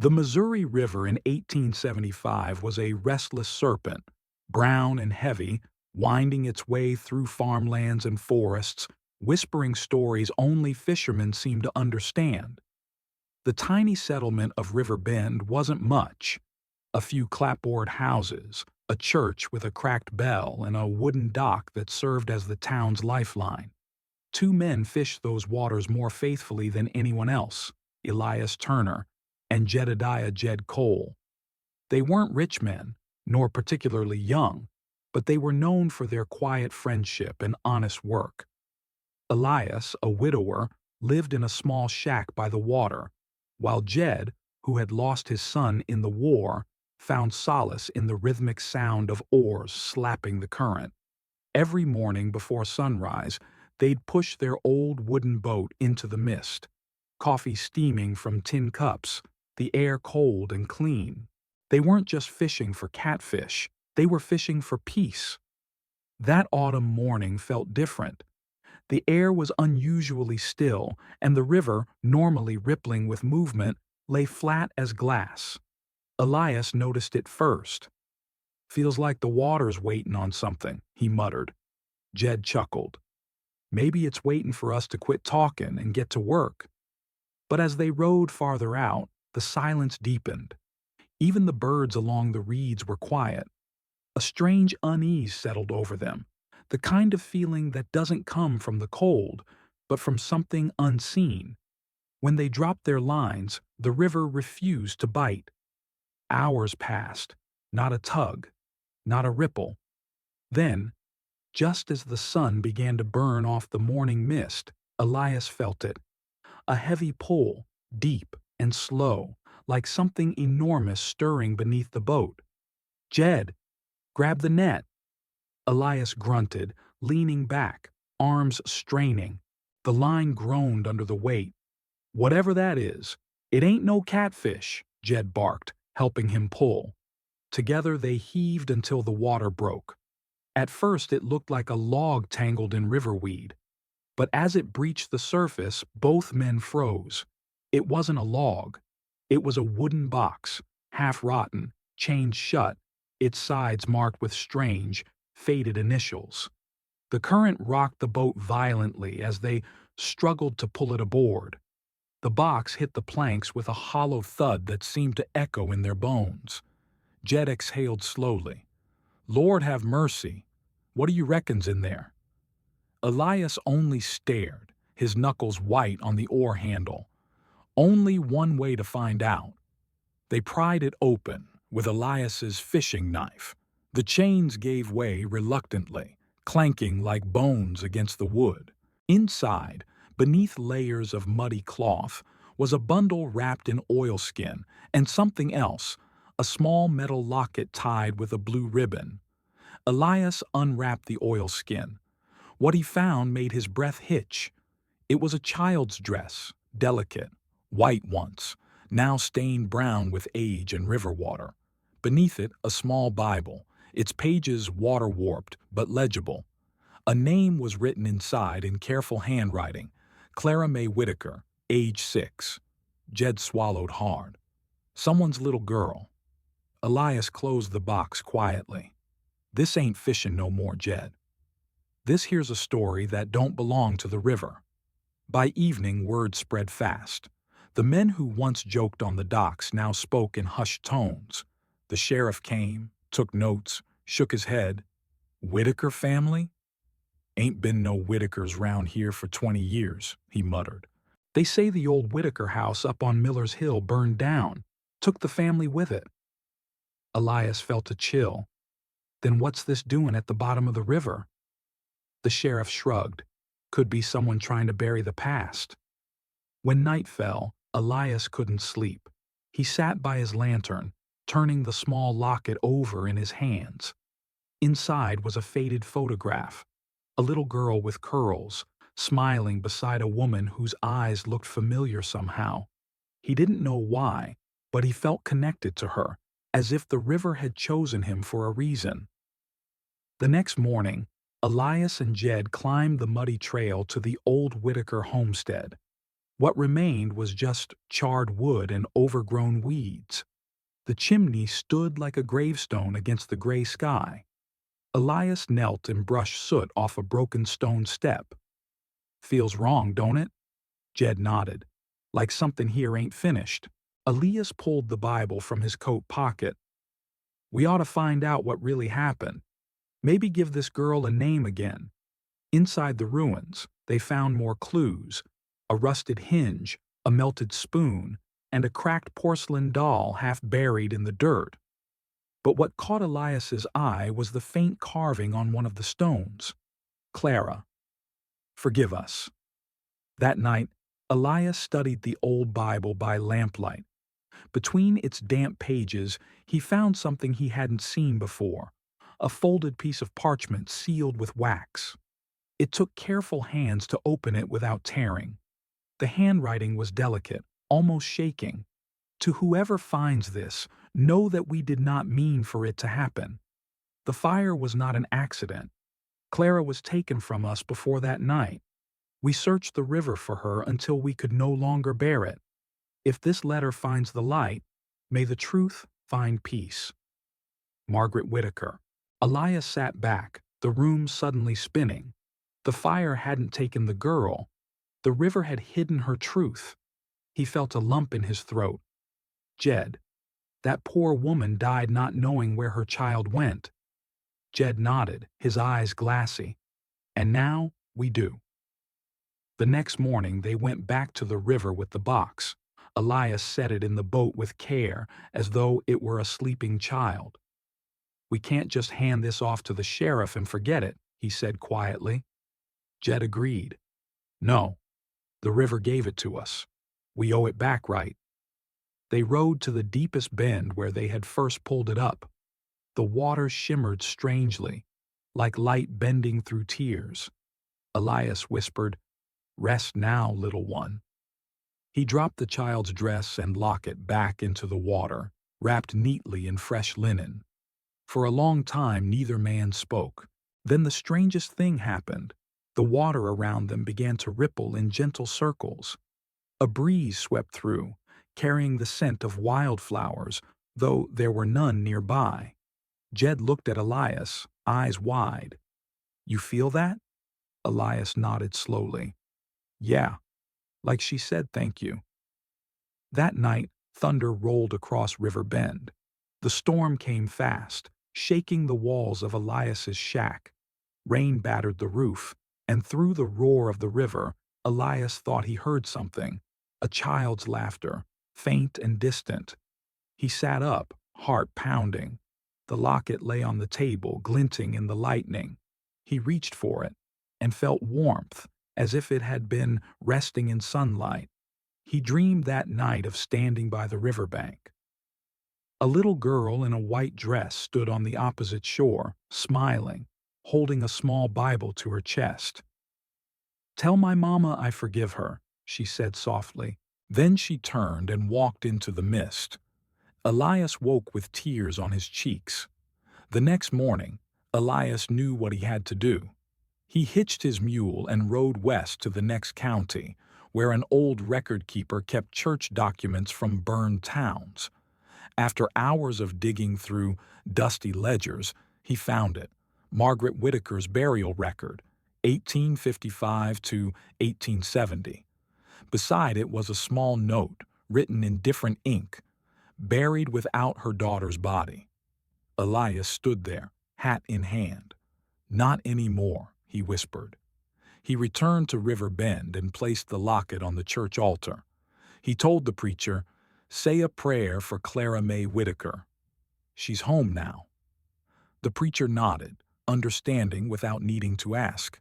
The Missouri River in 1875 was a restless serpent, brown and heavy, winding its way through farmlands and forests, whispering stories only fishermen seemed to understand. The tiny settlement of River Bend wasn't much. A few clapboard houses, a church with a cracked bell, and a wooden dock that served as the town's lifeline. Two men fished those waters more faithfully than anyone else, Elias Turner and Jedediah Jed Cole. They weren't rich men, nor particularly young, but they were known for their quiet friendship and honest work. Elias, a widower, lived in a small shack by the water, while Jed, who had lost his son in the war, found solace in the rhythmic sound of oars slapping the current. Every morning before sunrise, they'd push their old wooden boat into the mist, coffee steaming from tin cups, the air cold and clean. They weren't just fishing for catfish, they were fishing for peace. That autumn morning felt different. The air was unusually still, and the river, normally rippling with movement, lay flat as glass. Elias noticed it first. "Feels like the water's waiting on something," he muttered. Jed chuckled. "Maybe it's waiting for us to quit talking and get to work." But as they rowed farther out, the silence deepened. Even the birds along the reeds were quiet. A strange unease settled over them, the kind of feeling that doesn't come from the cold, but from something unseen. When they dropped their lines, the river refused to bite. Hours passed, not a tug, not a ripple. Then, just as the sun began to burn off the morning mist, Elias felt it. A heavy pull, deep and slow, like something enormous stirring beneath the boat. "Jed, grab the net." Elias grunted, leaning back, arms straining. The line groaned under the weight. "Whatever that is, it ain't no catfish," Jed barked, helping him pull. Together they heaved until the water broke. At first it looked like a log tangled in riverweed, but as it breached the surface, both men froze. It wasn't a log. It was a wooden box, half rotten, chained shut, its sides marked with strange, faded initials. The current rocked the boat violently as they struggled to pull it aboard. The box hit the planks with a hollow thud that seemed to echo in their bones. Jed exhaled slowly. "Lord have mercy. What do you reckon's in there?" Elias only stared, his knuckles white on the oar handle. Only one way to find out. They pried it open with Elias's fishing knife. The chains gave way reluctantly, clanking like bones against the wood. Inside, beneath layers of muddy cloth, was a bundle wrapped in oilskin and something else, a small metal locket tied with a blue ribbon. Elias unwrapped the oilskin. What he found made his breath hitch. It was a child's dress, delicate, white once, now stained brown with age and river water. Beneath it, a small Bible, its pages water-warped but legible. A name was written inside in careful handwriting: Clara May Whitaker, age 6. Jed swallowed hard. Someone's little girl. Elias closed the box quietly. "This ain't fishin' no more, Jed. This here's a story that don't belong to the river." By evening, word spread fast. The men who once joked on the docks now spoke in hushed tones. The sheriff came, took notes, shook his head. "Whitaker family? Ain't been no Whitakers round here for 20 years, he muttered. "They say the old Whitaker house up on Miller's Hill burned down, took the family with it." Elias felt a chill. "Then what's this doing at the bottom of the river?" The sheriff shrugged. "Could be someone trying to bury the past." When night fell, Elias couldn't sleep. He sat by his lantern, turning the small locket over in his hands. Inside was a faded photograph. A little girl with curls, smiling beside a woman whose eyes looked familiar somehow. He didn't know why, but he felt connected to her, as if the river had chosen him for a reason. The next morning, Elias and Jed climbed the muddy trail to the old Whitaker homestead. What remained was just charred wood and overgrown weeds. The chimney stood like a gravestone against the gray sky. Elias knelt and brushed soot off a broken stone step. "Feels wrong, don't it?" Jed nodded. "Like something here ain't finished." Elias pulled the Bible from his coat pocket. "We ought to find out what really happened. Maybe give this girl a name again." Inside the ruins, they found more clues: a rusted hinge, a melted spoon, and a cracked porcelain doll half buried in the dirt. But what caught Elias's eye was the faint carving on one of the stones. "Clara, forgive us." That night, Elias studied the old Bible by lamplight. Between its damp pages, he found something he hadn't seen before: a folded piece of parchment sealed with wax. It took careful hands to open it without tearing. The handwriting was delicate, almost shaking. "To whoever finds this, know that we did not mean for it to happen. The fire was not an accident. Clara was taken from us before that night. We searched the river for her until we could no longer bear it. If this letter finds the light, may the truth find peace." Margaret Whitaker. Elias sat back, the room suddenly spinning. The fire hadn't taken the girl. The river had hidden her truth. He felt a lump in his throat. "Jed, that poor woman died not knowing where her child went." Jed nodded, his eyes glassy. "And now we do." The next morning they went back to the river with the box. Elias set it in the boat with care, as though it were a sleeping child. "We can't just hand this off to the sheriff and forget it," he said quietly. Jed agreed. "No, the river gave it to us. We owe it back right." They rowed to the deepest bend where they had first pulled it up. The water shimmered strangely, like light bending through tears. Elias whispered, "Rest now, little one." He dropped the child's dress and locket back into the water, wrapped neatly in fresh linen. For a long time neither man spoke. Then the strangest thing happened. The water around them began to ripple in gentle circles. A breeze swept through, carrying the scent of wildflowers, though there were none nearby. Jed looked at Elias, eyes wide. "You feel that?" Elias nodded slowly. "Yeah, like she said thank you." That night, thunder rolled across River Bend. The storm came fast, shaking the walls of Elias's shack. Rain battered the roof, and through the roar of the river, Elias thought he heard something: a child's laughter, faint and distant. He sat up, heart pounding. The locket lay on the table, glinting in the lightning. He reached for it, and felt warmth, as if it had been resting in sunlight. He dreamed that night of standing by the riverbank. A little girl in a white dress stood on the opposite shore, smiling, holding a small Bible to her chest. "Tell my mama I forgive her," she said softly. Then she turned and walked into the mist. Elias woke with tears on his cheeks. The next morning, Elias knew what he had to do. He hitched his mule and rode west to the next county, where an old record keeper kept church documents from burned towns. After hours of digging through dusty ledgers, he found it: Margaret Whitaker's burial record, 1855 to 1870. Beside it was a small note, written in different ink: "Buried without her daughter's body." Elias stood there, hat in hand. "Not anymore," he whispered. He returned to River Bend and placed the locket on the church altar. He told the preacher, "Say a prayer for Clara May Whitaker. She's home now." The preacher nodded, understanding without needing to ask.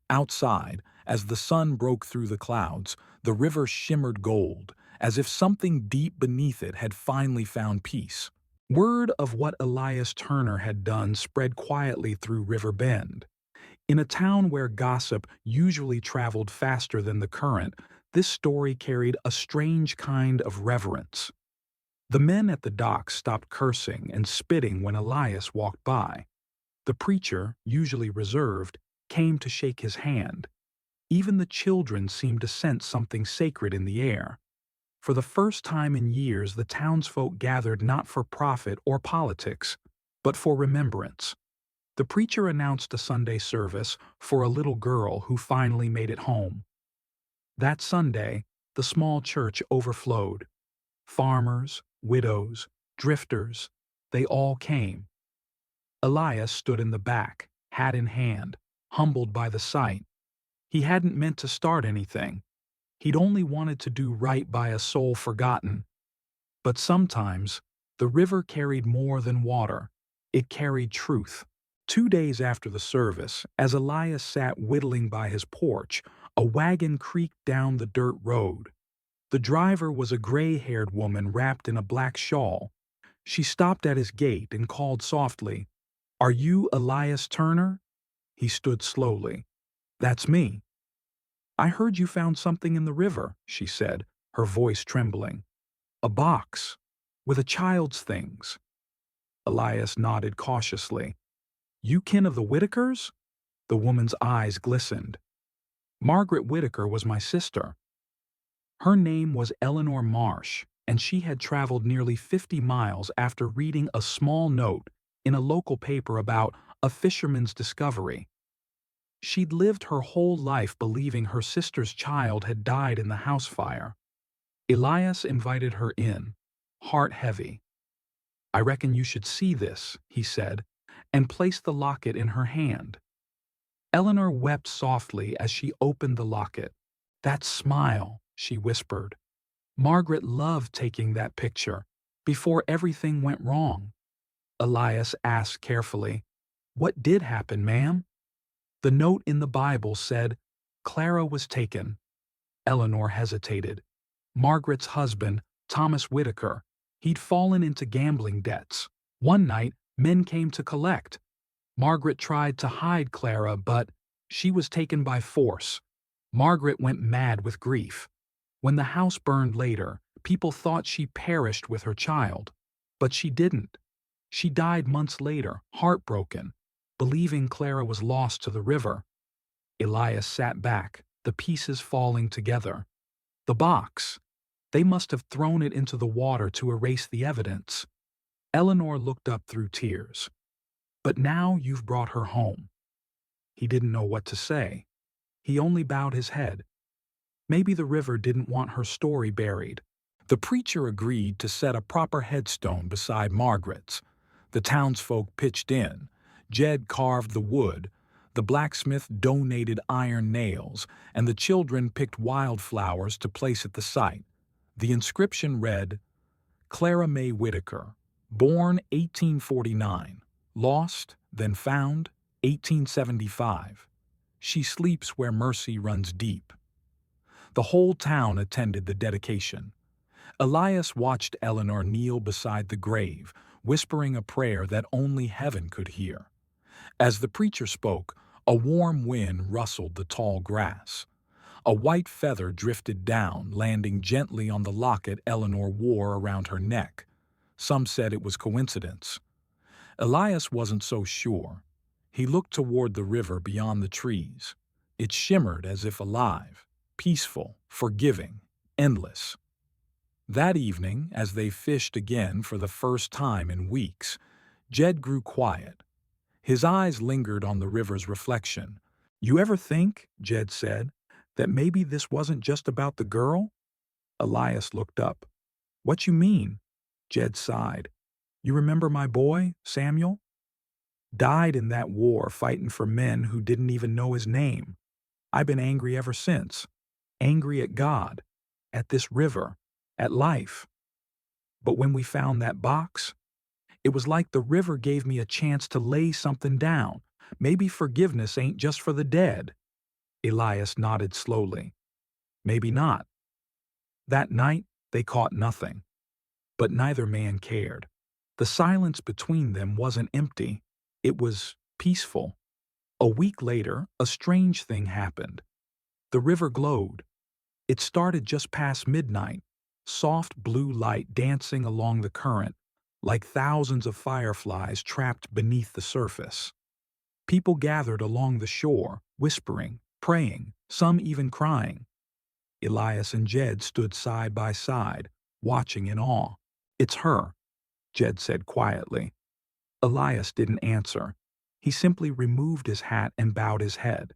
Outside, as the sun broke through the clouds, the river shimmered gold, as if something deep beneath it had finally found peace. Word of what Elias Turner had done spread quietly through River Bend. In a town where gossip usually traveled faster than the current, this story carried a strange kind of reverence. The men at the docks stopped cursing and spitting when Elias walked by. The preacher, usually reserved, came to shake his hand. Even the children seemed to sense something sacred in the air. For the first time in years, the townsfolk gathered not for profit or politics, but for remembrance. The preacher announced a Sunday service for a little girl who finally made it home. That Sunday, the small church overflowed. Farmers, widows, drifters, they all came. Elias stood in the back, hat in hand, humbled by the sight. He hadn't meant to start anything. He'd only wanted to do right by a soul forgotten. But sometimes, the river carried more than water. It carried truth. 2 days after the service, as Elias sat whittling by his porch, a wagon creaked down the dirt road. The driver was a gray-haired woman wrapped in a black shawl. She stopped at his gate and called softly, "Are you Elias Turner?" He stood slowly. "That's me." "I heard you found something in the river," she said, her voice trembling. "A box, with a child's things." Elias nodded cautiously. "You kin of the Whitakers?" The woman's eyes glistened. "Margaret Whitaker was my sister." Her name was Eleanor Marsh, and she had traveled nearly 50 miles after reading a small note in a local paper about a fisherman's discovery. She'd lived her whole life believing her sister's child had died in the house fire. Elias invited her in, heart heavy. "I reckon you should see this," he said, and placed the locket in her hand. Eleanor wept softly as she opened the locket. "That smile," she whispered. "Margaret loved taking that picture, before everything went wrong." Elias asked carefully, "What did happen, ma'am?" "The note in the Bible said, 'Clara was taken.'" Eleanor hesitated. "Margaret's husband, Thomas Whitaker, he'd fallen into gambling debts. One night, men came to collect. Margaret tried to hide Clara, but she was taken by force. Margaret went mad with grief. When the house burned later, people thought she perished with her child. But she didn't. She died months later, heartbroken, believing Clara was lost to the river." Elias sat back, the pieces falling together. "The box. They must have thrown it into the water to erase the evidence." Eleanor looked up through tears. "But now you've brought her home." He didn't know what to say. He only bowed his head. Maybe the river didn't want her story buried. The preacher agreed to set a proper headstone beside Margaret's. The townsfolk pitched in. Jed carved the wood. The blacksmith donated iron nails, and the children picked wildflowers to place at the site. The inscription read, "Clara May Whitaker, born 1849, lost, then found, 1875. She sleeps where mercy runs deep." The whole town attended the dedication. Elias watched Eleanor kneel beside the grave, whispering a prayer that only heaven could hear. As the preacher spoke, a warm wind rustled the tall grass. A white feather drifted down, landing gently on the locket Eleanor wore around her neck. Some said it was coincidence. Elias wasn't so sure. He looked toward the river beyond the trees. It shimmered as if alive, peaceful, forgiving, endless. That evening, as they fished again for the first time in weeks, Jed grew quiet. His eyes lingered on the river's reflection. "You ever think," Jed said, "that maybe this wasn't just about the girl?" Elias looked up. "What you mean?" Jed sighed. "You remember my boy, Samuel? Died in that war fighting for men who didn't even know his name. I've been angry ever since. Angry at God, at this river, at life. But when we found that box, it was like the river gave me a chance to lay something down. Maybe forgiveness ain't just for the dead." Elias nodded slowly. "Maybe not." That night, they caught nothing. But neither man cared. The silence between them wasn't empty. It was peaceful. A week later, a strange thing happened. The river glowed. It started just past midnight, soft blue light dancing along the current, like thousands of fireflies trapped beneath the surface. People gathered along the shore, whispering, praying, some even crying. Elias and Jed stood side by side, watching in awe. "It's her," Jed said quietly. Elias didn't answer. He simply removed his hat and bowed his head.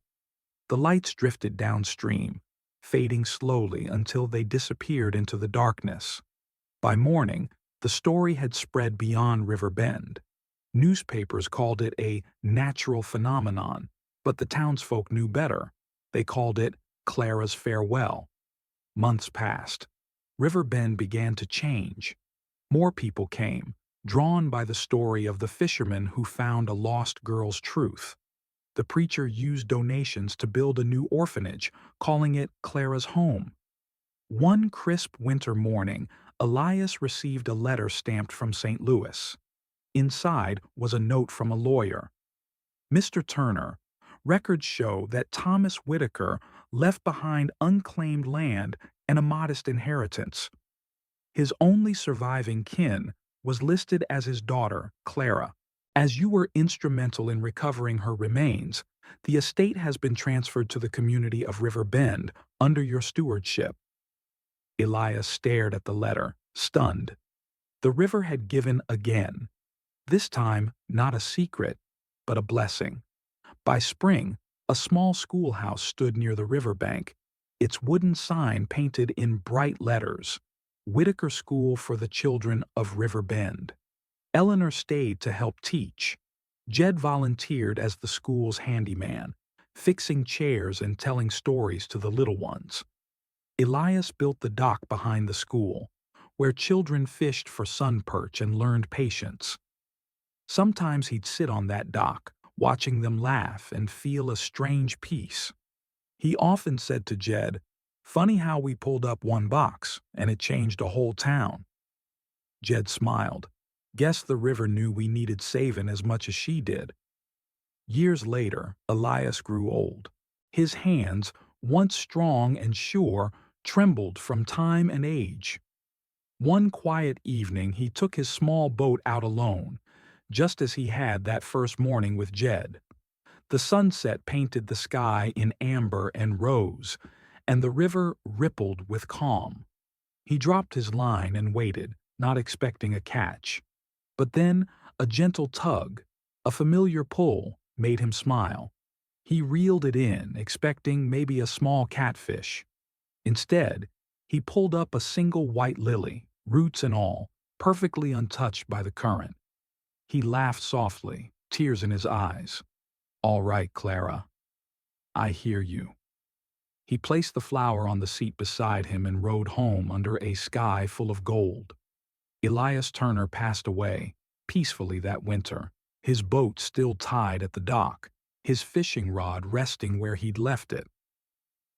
The lights drifted downstream, fading slowly until they disappeared into the darkness. By morning, the story had spread beyond River Bend. Newspapers called it a natural phenomenon, but the townsfolk knew better. They called it Clara's farewell. Months passed. River Bend began to change. More people came, drawn by the story of the fisherman who found a lost girl's truth. The preacher used donations to build a new orphanage, calling it Clara's home. One crisp winter morning, Elias received a letter stamped from St. Louis. Inside was a note from a lawyer. "Mr. Turner, records show that Thomas Whitaker left behind unclaimed land and a modest inheritance. His only surviving kin was listed as his daughter, Clara. As you were instrumental in recovering her remains, the estate has been transferred to the community of River Bend under your stewardship." Elias stared at the letter, stunned. The river had given again. This time, not a secret, but a blessing. By spring, a small schoolhouse stood near the riverbank, its wooden sign painted in bright letters, "Whitaker School for the Children of River Bend." Eleanor stayed to help teach. Jed volunteered as the school's handyman, fixing chairs and telling stories to the little ones. Elias built the dock behind the school, where children fished for sun perch and learned patience. Sometimes he'd sit on that dock, watching them laugh and feel a strange peace. He often said to Jed, "Funny how we pulled up one box, and it changed a whole town." Jed smiled. "Guess the river knew we needed saving as much as she did." Years later, Elias grew old. His hands, once strong and sure, trembled from time and age. One quiet evening he took his small boat out alone, just as he had that first morning with Jed. The sunset painted the sky in amber and rose, and the river rippled with calm. He dropped his line and waited, not expecting a catch. But then a gentle tug, a familiar pull, made him smile. He reeled it in, expecting maybe a small catfish. Instead, he pulled up a single white lily, roots and all, perfectly untouched by the current. He laughed softly, tears in his eyes. "All right, Clara. I hear you." He placed the flower on the seat beside him and rode home under a sky full of gold. Elias Turner passed away, peacefully that winter, his boat still tied at the dock, his fishing rod resting where he'd left it.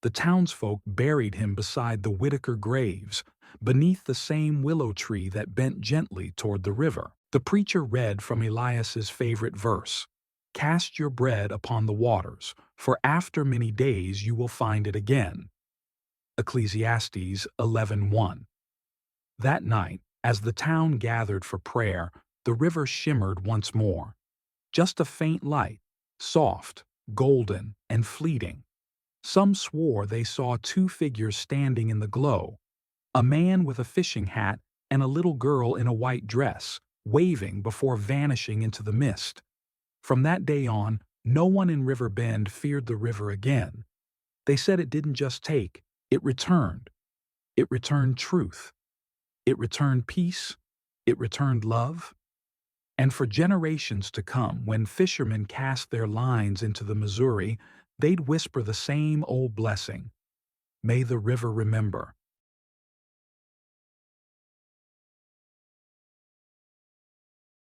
The townsfolk buried him beside the Whitaker graves, beneath the same willow tree that bent gently toward the river. The preacher read from Elias's favorite verse, "Cast your bread upon the waters, for after many days you will find it again." Ecclesiastes 11:1. That night, as the town gathered for prayer, the river shimmered once more. Just a faint light, soft, golden, and fleeting. Some swore they saw two figures standing in the glow, a man with a fishing hat and a little girl in a white dress, waving before vanishing into the mist. From that day on, no one in River Bend feared the river again. They said it didn't just take, it returned. It returned truth. It returned peace. It returned love. And for generations to come, when fishermen cast their lines into the Missouri, they'd whisper the same old blessing. May the river remember.